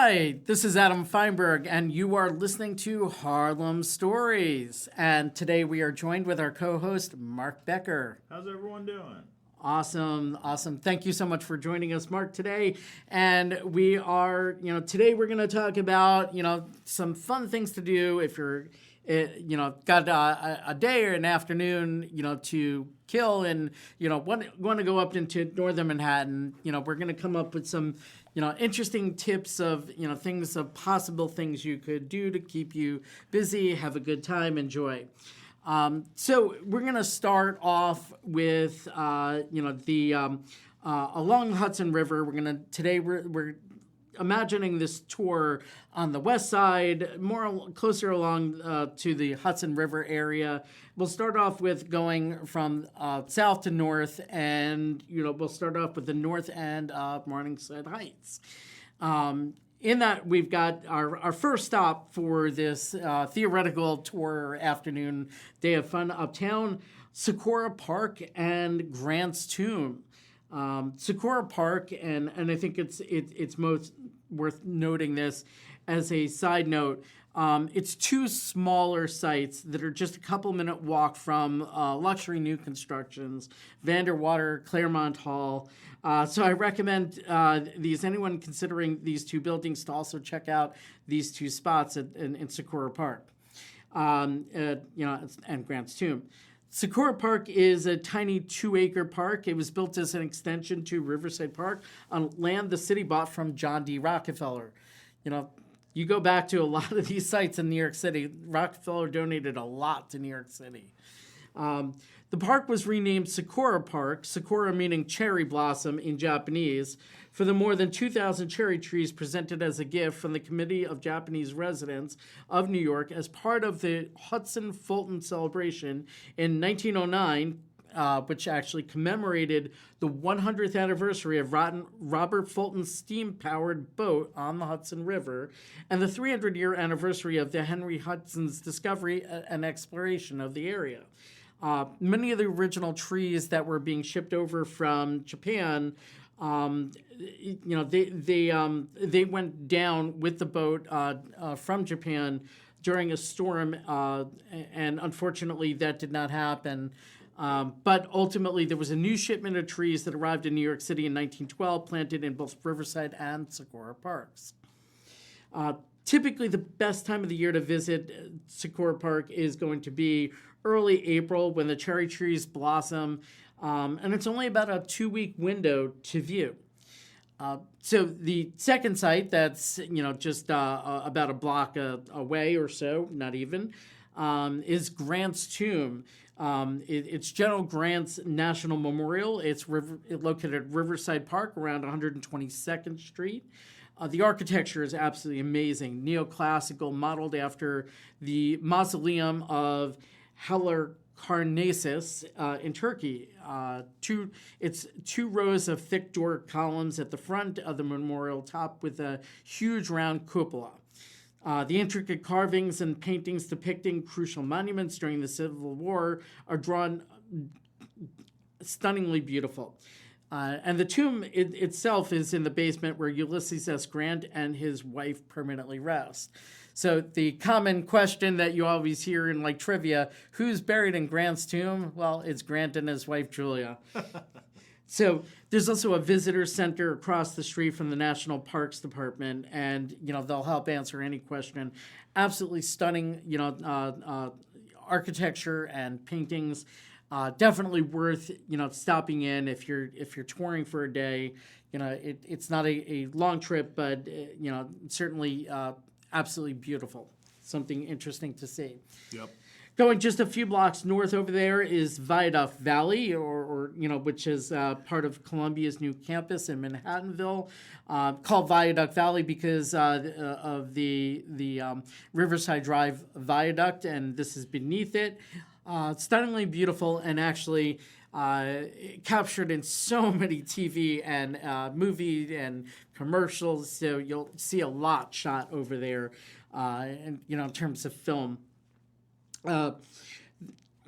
Hi, this is Adam Feinberg, and you are listening to Harlem Stories. And today we are joined with our co-host, Mark Becker. How's everyone doing? Awesome. Thank you so much for joining us, Mark, today. And we are, today we're going to talk about, some fun things to do if you're, got a day or an afternoon, to kill and, want to go up into northern Manhattan. We're going to come up with some, interesting tips of, possible things you could do to keep you busy, have a good time, enjoy. So we're going to start off with, along the Hudson River. We're imagining this tour on the west side, closer along to the Hudson River area. We'll start off with going from south to north, and we'll start off with the north end of Morningside Heights. In that, we've got our first stop for this theoretical tour afternoon day of fun uptown, Socorro Park and Grant's Tomb. Socorro Park, and I think it's most worth noting this as a side note. It's two smaller sites that are just a couple-minute walk from luxury new constructions, Vanderwater, Claremont Hall. So I recommend anyone considering these two buildings to also check out these two spots in Socorro Park, and Grant's Tomb. Socorro Park is a tiny 2-acre park. It was built as an extension to Riverside Park on land the city bought from John D. Rockefeller. You go back to a lot of these sites in New York City, Rockefeller donated a lot to New York City. The park was renamed Socorro Park, Socorro meaning cherry blossom in Japanese, for the more than 2,000 cherry trees presented as a gift from the Committee of Japanese Residents of New York as part of the Hudson Fulton celebration in 1909, which actually commemorated the 100th anniversary of Robert Fulton's steam-powered boat on the Hudson River and the 300-year anniversary of the Henry Hudson's discovery and exploration of the area. Many of the original trees that were being shipped over from Japan, they went down with the boat from Japan during a storm, and unfortunately that did not happen. But ultimately, there was a new shipment of trees that arrived in New York City in 1912, planted in both Riverside and Socorro Parks. Typically, the best time of the year to visit Socorro Park is going to be early April when the cherry trees blossom, and it's only about a 2-week window to view. So the second site that's just about a block away or so, not even, is Grant's Tomb. It's General Grant's National Memorial. It's located at Riverside Park around 122nd Street. The architecture is absolutely amazing, neoclassical, modeled after the mausoleum of Halicarnassus in Turkey. It's two rows of thick Doric columns at the front of the memorial, topped with a huge round cupola. The intricate carvings and paintings depicting crucial monuments during the Civil War are drawn stunningly beautiful. And the tomb itself is in the basement where Ulysses S. Grant and his wife permanently rest. So the common question that you always hear in trivia, who's buried in Grant's tomb? Well, it's Grant and his wife, Julia. So there's also a visitor center across the street from the National Parks Department, and they'll help answer any question. Absolutely stunning, architecture and paintings. Definitely worth stopping in if you're touring for a day. It's not a long trip, but certainly absolutely beautiful. Something interesting to see. Yep. Going just a few blocks north over there is Viaduct Valley, which is part of Columbia's new campus in Manhattanville, called Viaduct Valley because of the Riverside Drive Viaduct, and this is beneath it. Stunningly beautiful, and actually captured in so many TV and movie and commercials. So you'll see a lot shot over there, in terms of film. So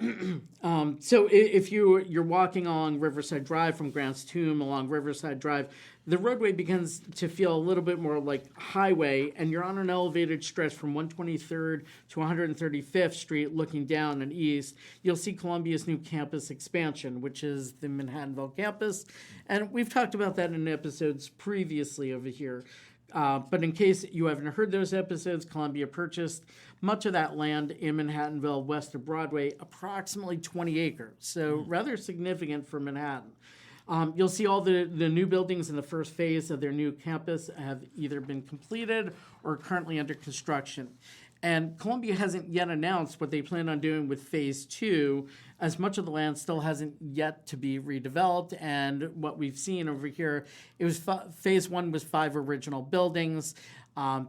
if you're walking along Riverside Drive from Grant's Tomb along Riverside Drive the roadway begins to feel a little bit more like highway, and you're on an elevated stretch from 123rd to 135th Street looking down and east. You'll see Columbia's new campus expansion, which is the Manhattanville campus. And we've talked about that in episodes previously over here. But in case you haven't heard those episodes, Columbia purchased much of that land in Manhattanville west of Broadway, approximately 20 acres. So rather significant for Manhattan. You'll see all the new buildings in the first phase of their new campus have either been completed or currently under construction. And Columbia hasn't yet announced what they plan on doing with phase 2, as much of the land still hasn't yet to be redeveloped. And what we've seen over here, it was phase 1 was 5 original buildings.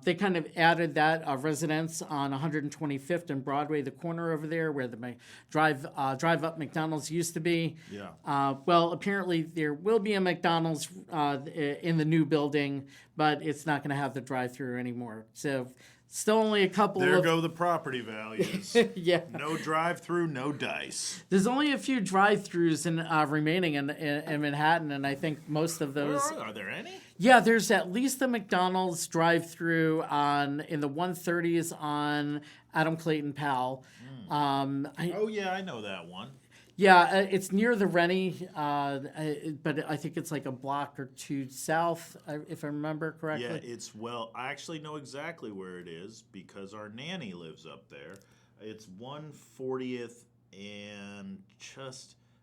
They kind of added that residence on 125th and Broadway, the corner over there where the drive-up McDonald's used to be. Yeah. Well, apparently there will be a McDonald's in the new building, but it's not going to have the drive-through anymore. So still only a couple There go the property values. Yeah. No drive-through, no dice. There's only a few drive-throughs remaining in Manhattan, and I think most of those... Are there any? Yeah, there's at least a McDonald's drive-through in the 130s on Adam Clayton Powell. Oh, yeah, I know that one. Yeah, it's near the Rennie, but I think it's like a block or two south, if I remember correctly. Yeah, I actually know exactly where it is because our nanny lives up there. It's 140th and I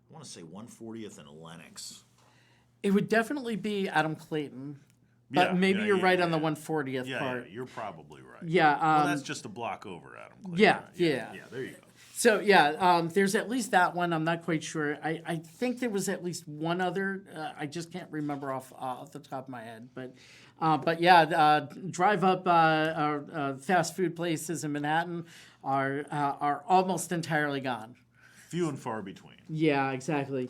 want to say 140th and Lenox. It would definitely be Adam Clayton, but maybe you're right on the 140th part. Yeah, you're probably right. Yeah. Well, that's just a block over Adam Clayton. Yeah, right? yeah. Yeah, there you go. So, there's at least that one. I'm not quite sure. I think there was at least one other. I just can't remember off the top of my head. But drive-up fast food places in Manhattan are almost entirely gone. Few and far between. Yeah, exactly.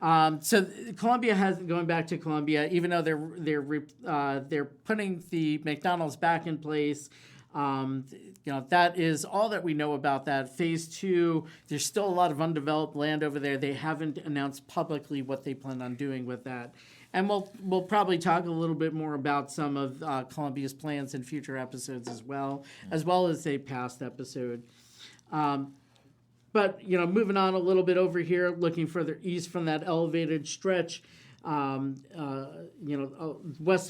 So Columbia going back to Columbia, even though they're putting the McDonald's back in place. That is all that we know about that. Phase 2, there's still a lot of undeveloped land over there. They haven't announced publicly what they plan on doing with that. And we'll probably talk a little bit more about some of Columbia's plans in future episodes as well as a past episode. But, moving on a little bit over here, looking further east from that elevated stretch, West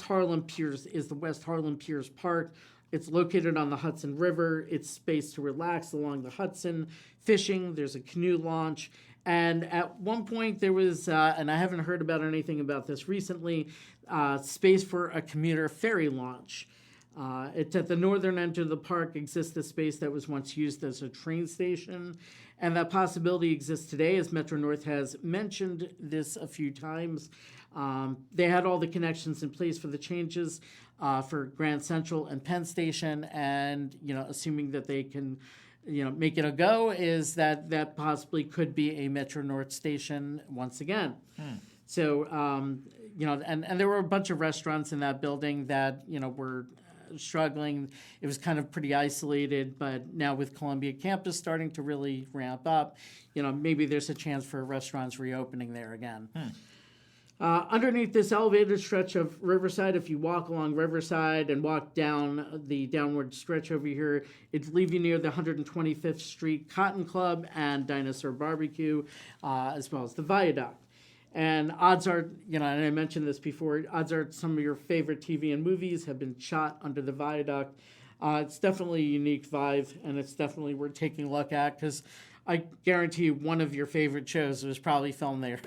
Harlem Piers is the West Harlem Piers Park. It's located on the Hudson River. It's space to relax along the Hudson, fishing. There's a canoe launch. And at one point there was, and I haven't heard about anything about this recently, space for a commuter ferry launch. It's at the northern end of the park exists a space that was once used as a train station. And that possibility exists today, as Metro North has mentioned this a few times. They had all the connections in place for the changes for Grand Central and Penn Station, and assuming that they can, make it a go, is that possibly could be a Metro North station once again. So, and there were a bunch of restaurants in that building that were struggling. It was kind of pretty isolated, but now with Columbia campus starting to really ramp up, maybe there's a chance for restaurants reopening there again. Underneath this elevated stretch of Riverside, if you walk along Riverside and walk down the downward stretch over here, it'd leave you near the 125th Street Cotton Club and Dinosaur Barbecue, as well as the Viaduct. And odds are, and I mentioned this before, odds are some of your favorite TV and movies have been shot under the Viaduct. It's definitely a unique vibe, and it's definitely worth taking a look at, because I guarantee you one of your favorite shows was probably filmed there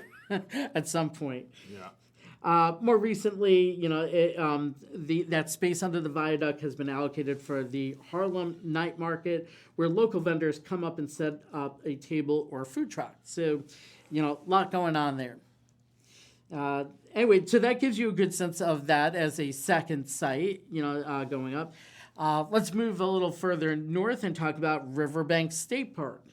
at some point. Yeah. More recently, that space under the Viaduct has been allocated for the Harlem Night Market, where local vendors come up and set up a table or a food truck. So, a lot going on there. Anyway, so that gives you a good sense of that as a second site, going up. Let's move a little further north and talk about Riverbank State Park.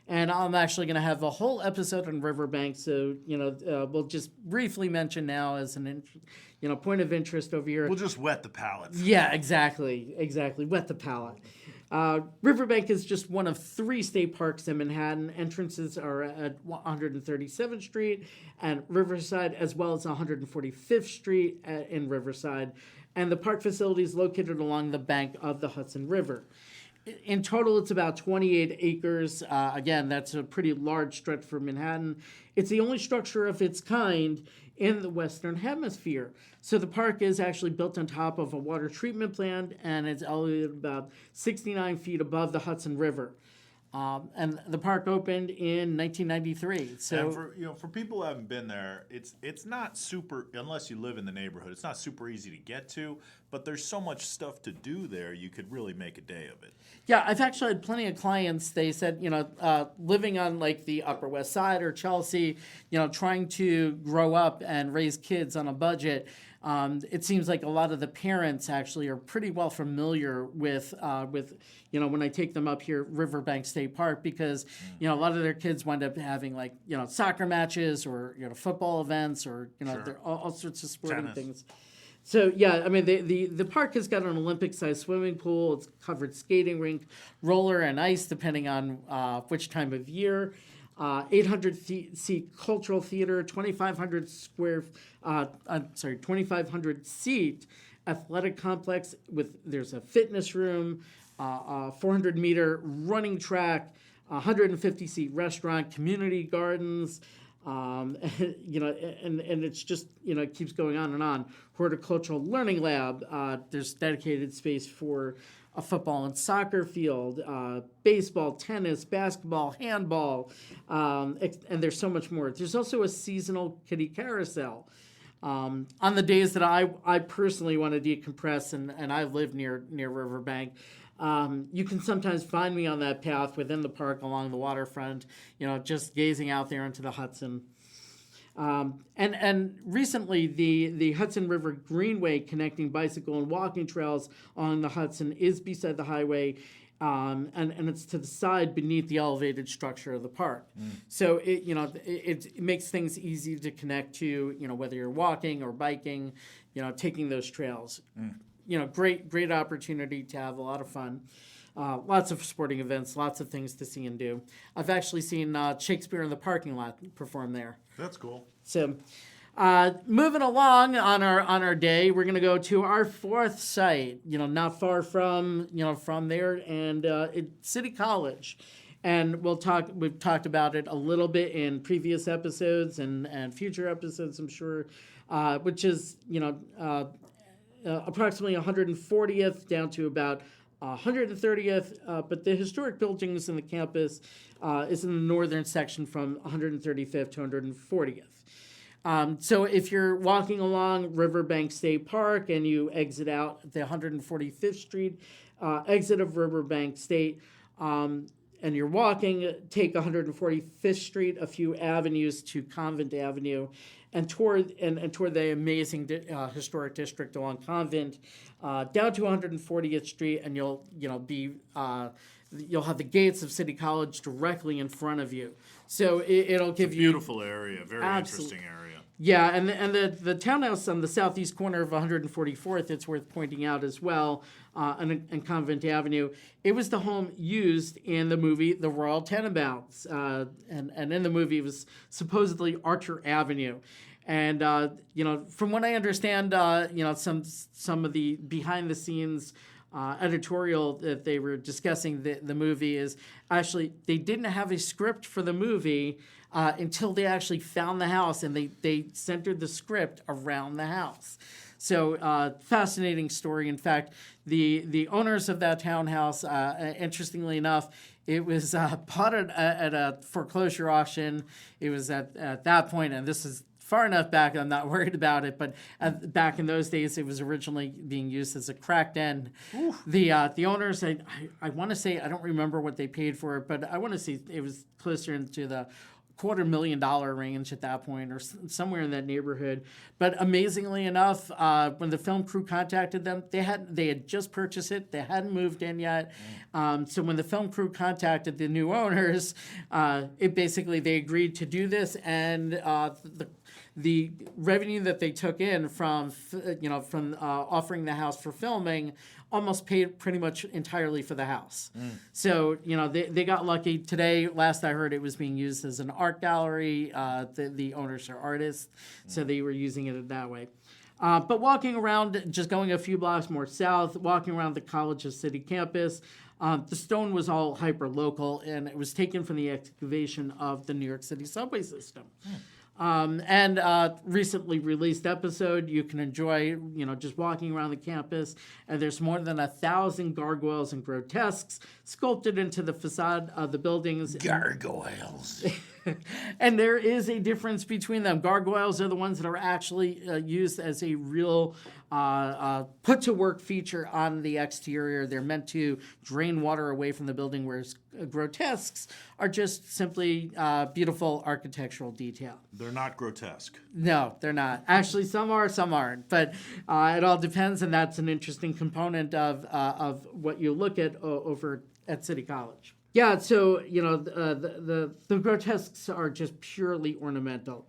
And I'm actually going to have a whole episode on Riverbank, so, we'll just briefly mention now as an, point of interest over here. We'll just wet the palate. Yeah, exactly. Wet the palate. Riverbank is just one of 3 state parks in Manhattan. Entrances are at 137th Street and Riverside, as well as 145th Street in Riverside. And the park facility is located along the bank of the Hudson River. In total, it's about 28 acres. Again, that's a pretty large stretch for Manhattan. It's the only structure of its kind in the Western Hemisphere. So the park is actually built on top of a water treatment plant, and it's elevated about 69 feet above the Hudson River. And the park opened in 1993. So, and for people who haven't been there, it's not super, unless you live in the neighborhood. It's not super easy to get to, but there's so much stuff to do there. You could really make a day of it. Yeah, I've actually had plenty of clients. They said, living on like the Upper West Side or Chelsea, trying to grow up and raise kids on a budget. It seems like a lot of the parents actually are pretty well familiar with when I take them up here, Riverbank State Park, because, a lot of their kids wind up having soccer matches or, football events or, Sure. all sorts of sporting Tennis. things. So, yeah, I mean, the park has got an Olympic-sized swimming pool. It's covered skating rink, roller and ice, depending on which time of year. 800-seat cultural theater, 2,500 seat athletic complex there's a fitness room, 400-meter running track, 150 seat restaurant, community gardens, and it's just it keeps going on and on. Horticultural learning lab. There's dedicated space for a football and soccer field, baseball, tennis, basketball, handball, and there's so much more. There's also a seasonal kiddie carousel. On the days that I personally want to decompress, and I live near Riverbank, you can sometimes find me on that path within the park along the waterfront, just gazing out there into the Hudson. And recently, the Hudson River Greenway connecting bicycle and walking trails on the Hudson is beside the highway, and it's to the side beneath the elevated structure of the park. So it makes things easy to connect to, whether you're walking or biking, taking those trails. Great opportunity to have a lot of fun. Lots of sporting events, lots of things to see and do. I've actually seen Shakespeare in the parking lot perform there. That's cool. So, moving along on our day, we're going to go to our 4th site. Not far from there, and it's City College, and we've talked about it a little bit in previous episodes and future episodes, I'm sure, which is approximately 140th down to about 130th, but the historic buildings in the campus is in the northern section from 135th to 140th. So if you're walking along Riverbank State Park and you exit out the 145th Street exit of Riverbank State, and you're walking, take 145th Street, a few avenues to Convent Avenue, and toward the amazing historic district along Convent, down to 140th Street, and you'll have the gates of City College directly in front of you. So it'll give you beautiful area, very interesting area. Yeah, and the townhouse on the southeast corner of 144th, it's worth pointing out as well, and Convent Avenue, it was the home used in the movie The Royal Tenenbaums, and in the movie it was supposedly Archer Avenue. And from what I understand, some of the behind the scenes editorial that they were discussing the movie is actually they didn't have a script for the movie until they actually found the house, and they centered the script around the house. So fascinating story. In fact, the owners of that townhouse, interestingly enough, it was bought at a foreclosure auction. It was at that point, and this is far enough back, I'm not worried about it, but back in those days, it was originally being used as a crack den. The owners, I want to say, I don't remember what they paid for it, but I want to say it was closer into the $250,000 range at that point, or somewhere in that neighborhood. But amazingly enough, when the film crew contacted them, they had just purchased it. They hadn't moved in yet. So when the film crew contacted the new owners, they agreed to do this, and the revenue that they took in from offering the house for filming almost paid pretty much entirely for the house. So, they got lucky. Today, last I heard, it was being used as an art gallery. The owners are artists, so they were using it that way. But walking around, just going a few blocks more south, walking around the College's city campus, the stone was all hyper-local, and it was taken from the excavation of the New York City subway system. Recently released episode you can enjoy, just walking around the campus, and there's more than 1,000 gargoyles and grotesques sculpted into the facade of the buildings. Gargoyles. And there is a difference between them. Gargoyles are the ones that are actually used as a real put-to-work feature on the exterior. They're meant to drain water away from the building, whereas grotesques are just simply beautiful architectural detail. They're not grotesque. No, they're not. Actually, some are, some aren't. But it all depends, and that's an interesting component of what you look at over at City College. Yeah, so, the grotesques are just purely ornamental.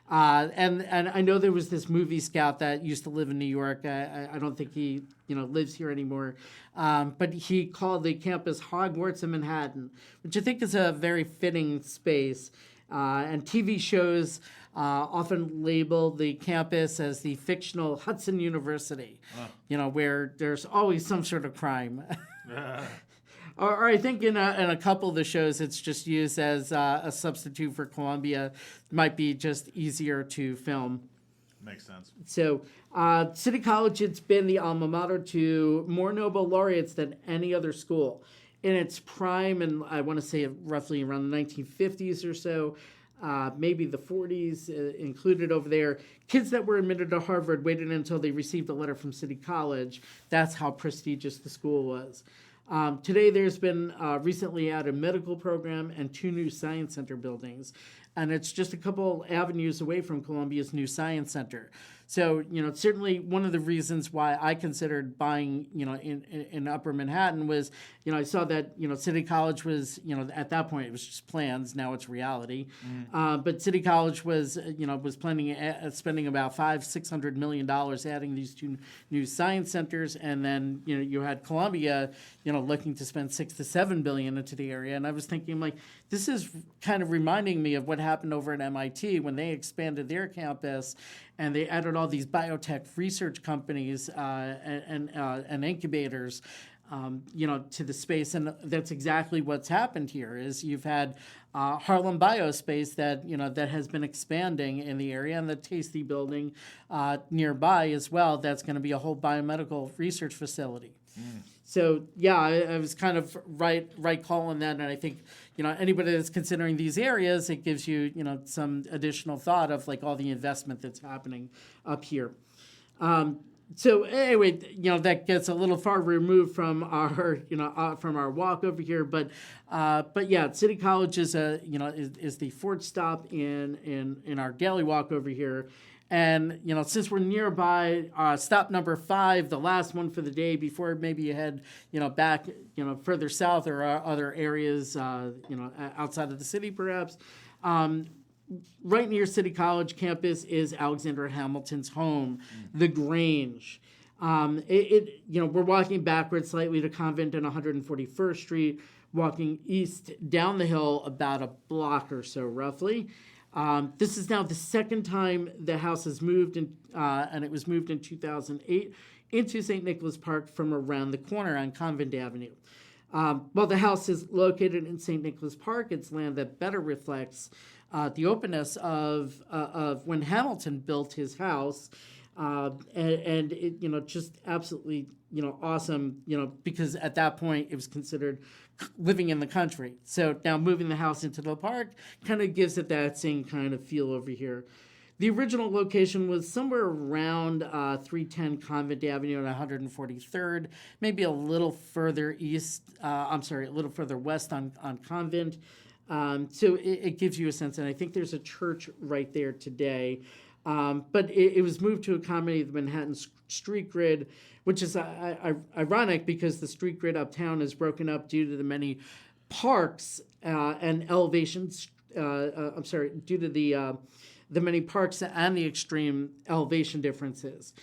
And I know there was this movie scout that used to live in New York. I don't think he, lives here anymore. But he called the campus Hogwarts of Manhattan, which I think is a very fitting space. And TV shows often label the campus as the fictional Hudson University, where there's always some sort of crime. Or I think in a couple of the shows, it's just used as a substitute for Columbia. Might be just easier to film. Makes sense. So, City College, it's been the alma mater to more Nobel laureates than any other school. In its prime, and I want to say roughly around the 1950s or so, maybe the 40s included over there, kids that were admitted to Harvard waited until they received a letter from City College. That's how prestigious the school was. Today, there's been recently added medical program and 2 new science center buildings, and it's just a couple avenues away from Columbia's new science center. So, certainly one of the reasons why I considered buying, in Upper Manhattan was, I saw that, City College was, at that point it was just plans. Now it's reality. But City College was, was planning spending about $600 million adding these 2 new science centers. And then, you had Columbia, looking to spend $6 to $7 billion into the area. And I was thinking, like, this is kind of reminding me of what happened over at MIT when they expanded their campus and they added all these biotech research companies and incubators, to the space. And that's exactly what's happened here is you've had Harlem Biospace that has been expanding in the area, and the Tasty building nearby as well. That's going to be a whole biomedical research facility. So, yeah, I was kind of right call on that, and I think, anybody that's considering these areas, it gives you, some additional thought of, like, all the investment that's happening up here. So, anyway, that gets a little far removed from our walk over here, but yeah, City College is is the fourth stop in our daily walk over here. And, since we're nearby, stop number 5, the last one for the day before maybe you head, back, further south or other areas, outside of the city perhaps. Right near City College campus is Alexander Hamilton's home, the Grange. We're walking backwards slightly to Convent and 141st Street, walking east down the hill about a block or so roughly. This is now the second time the house has moved, and it was moved in 2008 into St. Nicholas Park from around the corner on Convent Avenue. While the house is located in St. Nicholas Park, it's land that better reflects the openness of when Hamilton built his house, and it, just absolutely, awesome, because at that point it was considered living in the country. So now moving the house into the park kind of gives it that same kind of feel over here. The original location was somewhere around 310 Convent Avenue and 143rd, maybe a little further a little further west on Convent. So it gives you a sense, and I think there's a church right there today. But it was moved to accommodate the Manhattan street grid, which is ironic because the street grid uptown is broken up due to the many parks and elevations. Due to the the many parks and the extreme elevation differences.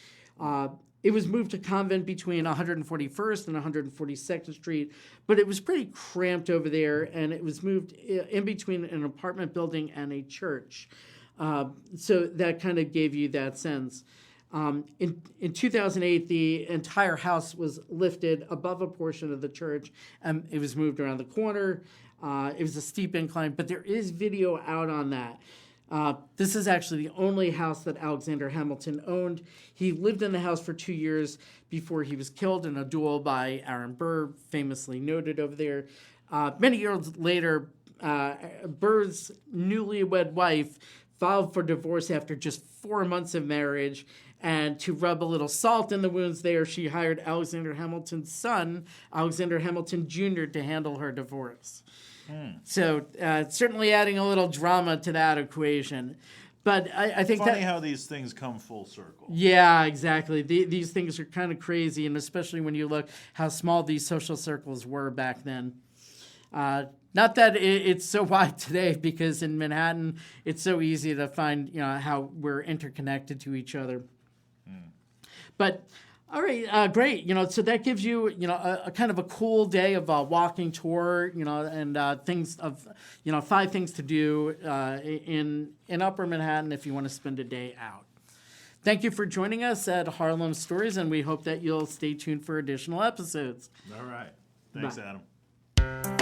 It was moved to Convent between 141st and 142nd Street, but it was pretty cramped over there, and it was moved in between an apartment building and a church. So that kind of gave you that sense. In 2008, the entire house was lifted above a portion of the church, and it was moved around the corner. It was a steep incline, but there is video out on that. This is actually the only house that Alexander Hamilton owned. He lived in the house for 2 years before he was killed in a duel by Aaron Burr, famously noted over there. Many years later, Burr's newlywed wife filed for divorce after just 4 months of marriage. And to rub a little salt in the wounds there, she hired Alexander Hamilton's son, Alexander Hamilton Jr., to handle her divorce. So certainly adding a little drama to that equation. But I think funny how these things come full circle. Yeah, exactly. These things are kind of crazy, and especially when you look how small these social circles were back then. Not that it's so wide today, because in Manhattan, it's so easy to find how we're interconnected to each other. But all right, great. So that gives you, a kind of a cool day of a walking tour, and things of, 5 things to do in Upper Manhattan if you want to spend a day out. Thank you for joining us at Harlem Stories, and we hope that you'll stay tuned for additional episodes. All right. Thanks, Bye. Adam.